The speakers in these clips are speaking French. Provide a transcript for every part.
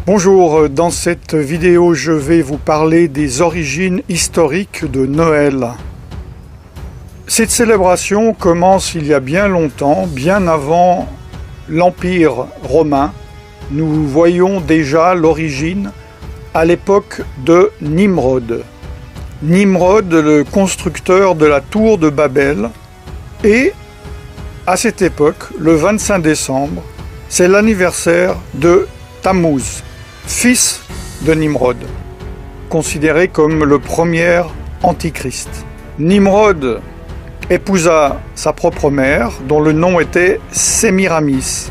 Bonjour, dans cette vidéo je vais vous parler des origines historiques de Noël. Cette célébration commence il y a bien longtemps, bien avant l'Empire romain. Nous voyons déjà l'origine à l'époque de Nimrod. Nimrod, le constructeur de la tour de Babel, et à cette époque, le 25 décembre, c'est l'anniversaire de Tammuz, fils de Nimrod, considéré comme le premier antichrist. Nimrod épousa sa propre mère, dont le nom était Sémiramis.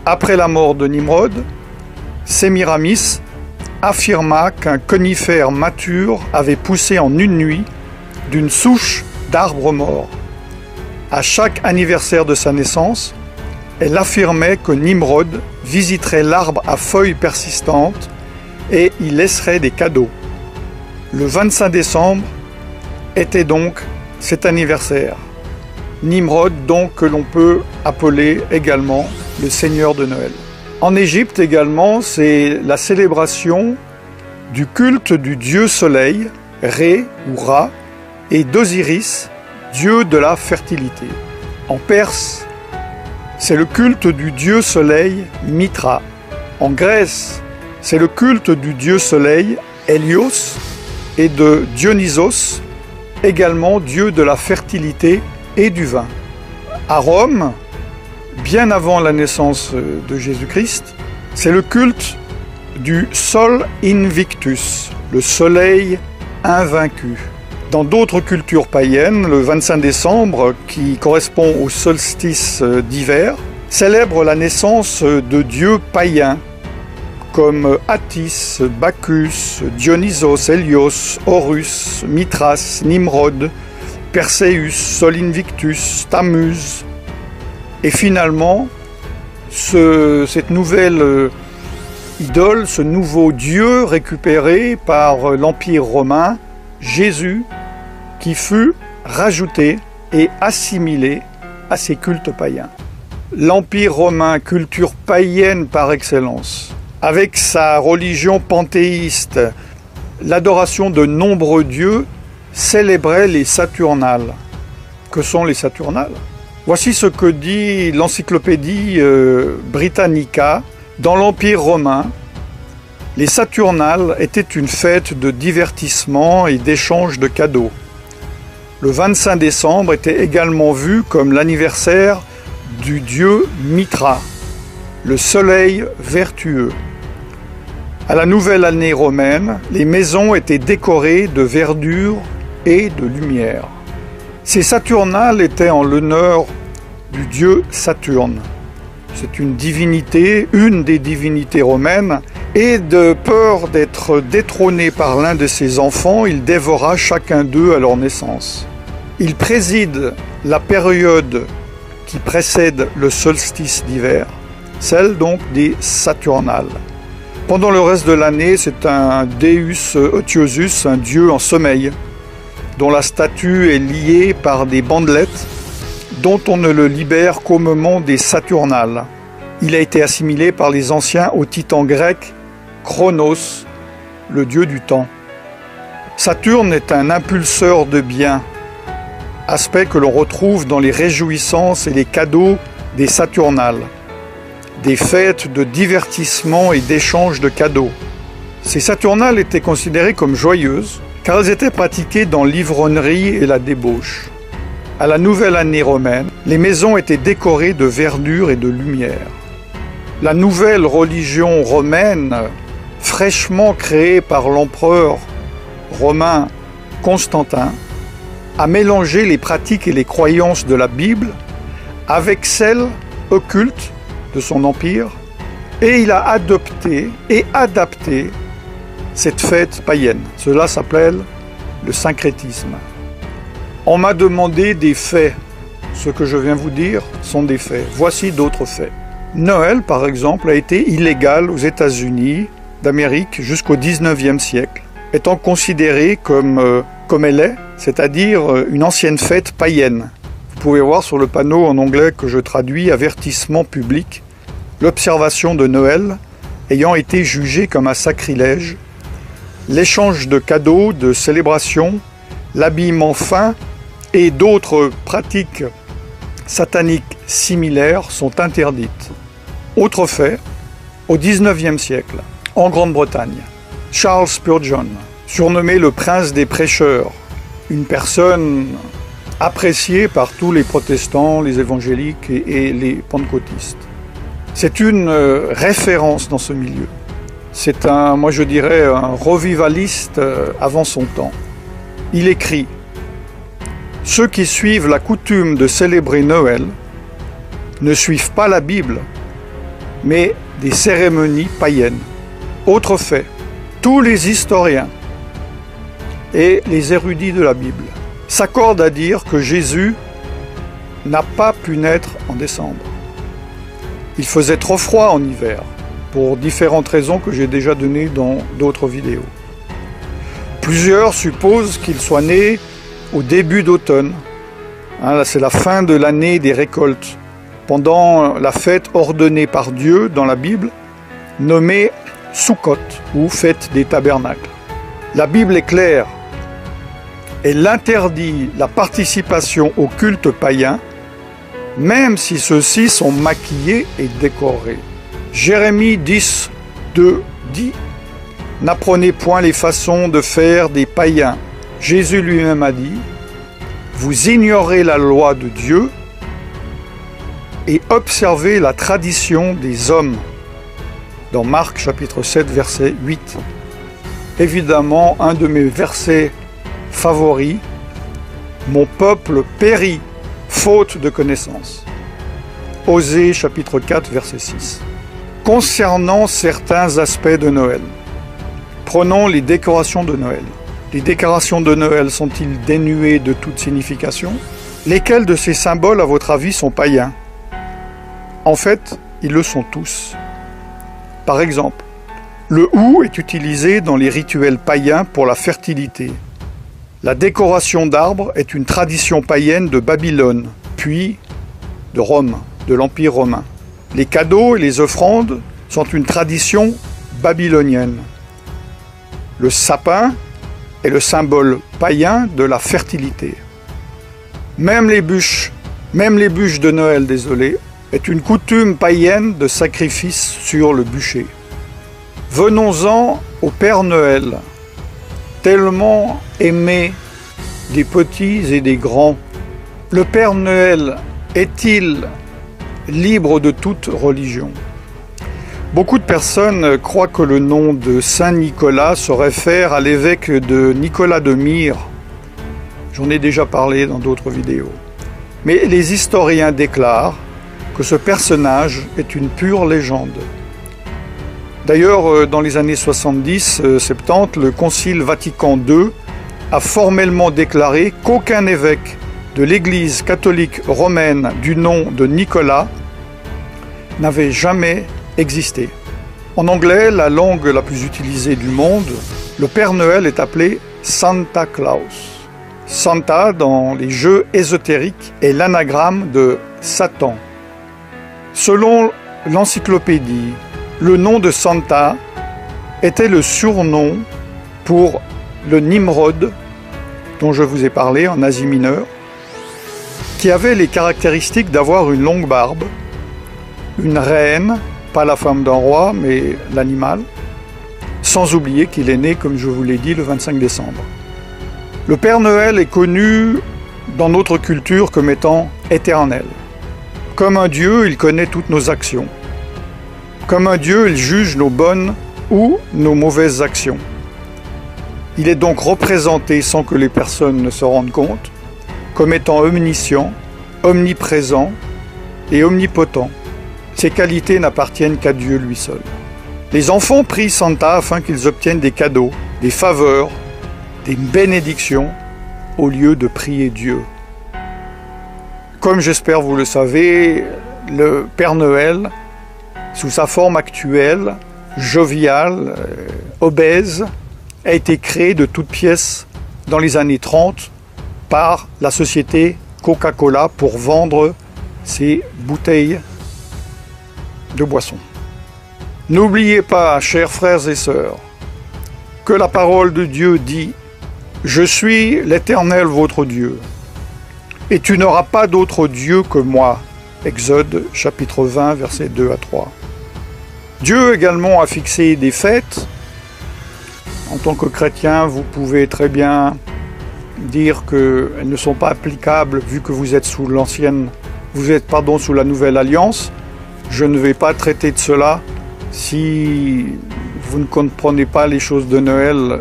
Après la mort de Nimrod, Sémiramis affirma qu'un conifère mature avait poussé en une nuit d'une souche d'arbre mort. À chaque anniversaire de sa naissance, elle affirmait que Nimrod visiterait l'arbre à feuilles persistantes et y laisserait des cadeaux. Le 25 décembre était donc cet anniversaire. Nimrod, donc, que l'on peut appeler également le Seigneur de Noël. En Égypte également, c'est la célébration du culte du dieu soleil, Ré ou Ra, et d'Osiris, dieu de la fertilité. En Perse, c'est le culte du dieu soleil Mitra. En Grèce, c'est le culte du dieu soleil Hélios et de Dionysos, également dieu de la fertilité et du vin. À Rome, bien avant la naissance de Jésus-Christ, c'est le culte du Sol Invictus, le soleil invaincu. Dans d'autres cultures païennes, le 25 décembre, qui correspond au solstice d'hiver, célèbre la naissance de dieux païens comme Attis, Bacchus, Dionysos, Hélios, Horus, Mithras, Nimrod, Perséus, Sol Invictus, Tammuz. Et finalement, cette nouvelle idole, ce nouveau dieu récupéré par l'Empire romain, Jésus, qui fut rajouté et assimilé à ces cultes païens. L'Empire romain, culture païenne par excellence, avec sa religion panthéiste, l'adoration de nombreux dieux, célébrait les Saturnales. Que sont les Saturnales? Voici ce que dit l'encyclopédie Britannica. Dans l'Empire romain, les Saturnales étaient une fête de divertissement et d'échange de cadeaux. Le 25 décembre était également vu comme l'anniversaire du dieu Mitra, le soleil vertueux. À la nouvelle année romaine, les maisons étaient décorées de verdure et de lumière. Ces Saturnales étaient en l'honneur du dieu Saturne. C'est une divinité, une des divinités romaines, et de peur d'être détrôné par l'un de ses enfants, il dévora chacun d'eux à leur naissance. Il préside la période qui précède le solstice d'hiver, celle donc des Saturnales. Pendant le reste de l'année, c'est un Deus Otiosus, un dieu en sommeil, dont la statue est liée par des bandelettes, dont on ne le libère qu'au moment des Saturnales. Il a été assimilé par les anciens au titan grec Chronos, le dieu du temps. Saturne est un impulseur de biens, aspect que l'on retrouve dans les réjouissances et les cadeaux des Saturnales, des fêtes de divertissement et d'échange de cadeaux. Ces Saturnales étaient considérées comme joyeuses, car elles étaient pratiquées dans l'ivrognerie et la débauche. À la nouvelle année romaine, les maisons étaient décorées de verdure et de lumière. La nouvelle religion romaine, fraîchement créée par l'empereur romain Constantin, a mélangé les pratiques et les croyances de la Bible avec celles occultes de son empire, et il a adopté et adapté cette fête païenne. Cela s'appelle le syncrétisme. On m'a demandé des faits. Ce que je viens vous dire sont des faits. Voici d'autres faits. Noël, par exemple, a été illégal aux États-Unis d'Amérique jusqu'au XIXe siècle, étant considéré comme elle est, c'est-à-dire une ancienne fête païenne. Vous pouvez voir sur le panneau en anglais que je traduis « Avertissement public ». L'observation de Noël ayant été jugé comme un sacrilège, l'échange de cadeaux, de célébrations, l'habillement fin et d'autres pratiques sataniques similaires sont interdites. Autre fait, au XIXe siècle, en Grande-Bretagne, Charles Spurgeon, surnommé le prince des prêcheurs, une personne appréciée par tous les protestants, les évangéliques et les pentecôtistes. C'est une référence dans ce milieu. C'est moi je dirais, un revivaliste avant son temps. Il écrit « Ceux qui suivent la coutume de célébrer Noël ne suivent pas la Bible, mais des cérémonies païennes. » Autre fait, tous les historiens et les érudits de la Bible s'accordent à dire que Jésus n'a pas pu naître en décembre. Il faisait trop froid en hiver, pour différentes raisons que j'ai déjà données dans d'autres vidéos. Plusieurs supposent qu'il soit né au début d'automne. Là, c'est la fin de l'année des récoltes, pendant la fête ordonnée par Dieu dans la Bible, nommée Sukkot, ou fête des tabernacles. La Bible est claire. Elle interdit la participation au culte païen, même si ceux-ci sont maquillés et décorés. Jérémie 10, 2 dit « N'apprenez point les façons de faire des païens. » Jésus lui-même a dit « Vous ignorez la loi de Dieu et observez la tradition des hommes. » Dans Marc chapitre 7, verset 8. Évidemment, un de mes versets favoris, « Mon peuple périt, faute de connaissance. » Osée chapitre 4, verset 6. Concernant certains aspects de Noël, prenons les décorations de Noël. Les décorations de Noël sont-ils dénuées de toute signification? Lesquels de ces symboles, à votre avis, sont païens? En fait, ils le sont tous. Par exemple, le hou est utilisé dans les rituels païens pour la fertilité. La décoration d'arbres est une tradition païenne de Babylone, puis de Rome, de l'Empire romain. Les cadeaux et les offrandes sont une tradition babylonienne. Le sapin est le symbole païen de la fertilité. Même les bûches de Noël, est une coutume païenne de sacrifice sur le bûcher. Venons-en au Père Noël, tellement aimé des petits et des grands. Le Père Noël est-il libre de toute religion? Beaucoup de personnes croient que le nom de Saint Nicolas se réfère à l'évêque de Nicolas de Myre. J'en ai déjà parlé dans d'autres vidéos. Mais les historiens déclarent que ce personnage est une pure légende. D'ailleurs, dans les années 70-70, le Concile Vatican II a formellement déclaré qu'aucun évêque de l'Église catholique romaine du nom de Nicolas n'avait jamais existé. En anglais, la langue la plus utilisée du monde, le Père Noël est appelé Santa Claus. Santa, dans les jeux ésotériques, est l'anagramme de Satan. Selon l'encyclopédie, le nom de Santa était le surnom pour le Nimrod, dont je vous ai parlé en Asie mineure, qui avait les caractéristiques d'avoir une longue barbe, une reine, pas la femme d'un roi, mais l'animal, sans oublier qu'il est né, comme je vous l'ai dit, le 25 décembre. Le Père Noël est connu dans notre culture comme étant éternel. Comme un Dieu, il connaît toutes nos actions. Comme un Dieu, il juge nos bonnes ou nos mauvaises actions. Il est donc représenté, sans que les personnes ne se rendent compte, comme étant omniscient, omniprésent et omnipotent. Ces qualités n'appartiennent qu'à Dieu lui seul. Les enfants prient Santa afin qu'ils obtiennent des cadeaux, des faveurs, des bénédictions, au lieu de prier Dieu. Comme j'espère vous le savez, le Père Noël, sous sa forme actuelle, joviale, obèse, a été créé de toutes pièces dans les années 30 par la société Coca-Cola pour vendre ses bouteilles de boissons. N'oubliez pas, chers frères et sœurs, que la parole de Dieu dit « Je suis l'Éternel votre Dieu, et tu n'auras pas d'autre Dieu que moi » Exode chapitre 20, versets 2 à 3. Dieu également a fixé des fêtes. En tant que chrétien, vous pouvez très bien dire qu'elles ne sont pas applicables vu que vous êtes sous sous la nouvelle alliance. Je ne vais pas traiter de cela. Si vous ne comprenez pas les choses de Noël,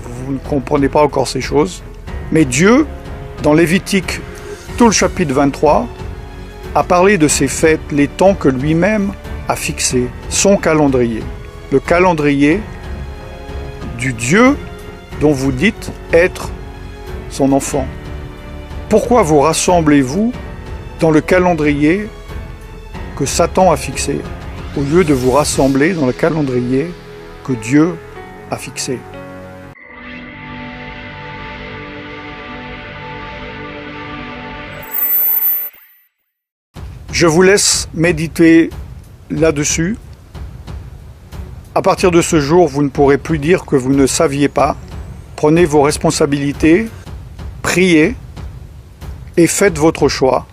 vous ne comprenez pas encore ces choses. Mais Dieu, dans Lévitique, tout le chapitre 23, a parlé de ces fêtes, les temps que lui-même a fixés, son calendrier. Le calendrier du Dieu dont vous dites être son enfant. Pourquoi vous rassemblez-vous dans le calendrier que Satan a fixé, au lieu de vous rassembler dans le calendrier que Dieu a fixé? Je vous laisse méditer là-dessus. À partir de ce jour, vous ne pourrez plus dire que vous ne saviez pas. Prenez vos responsabilités, priez et faites votre choix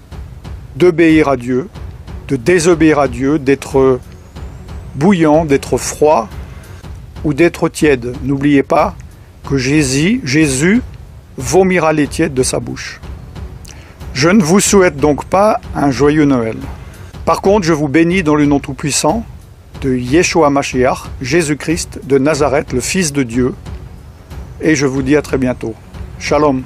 d'obéir à Dieu, de désobéir à Dieu, d'être bouillant, d'être froid ou d'être tiède. N'oubliez pas que Jésus vomira les tièdes de sa bouche. Je ne vous souhaite donc pas un joyeux Noël. Par contre, je vous bénis dans le nom tout-puissant de Yeshua Mashiach, Jésus-Christ de Nazareth, le Fils de Dieu, et je vous dis à très bientôt. Shalom.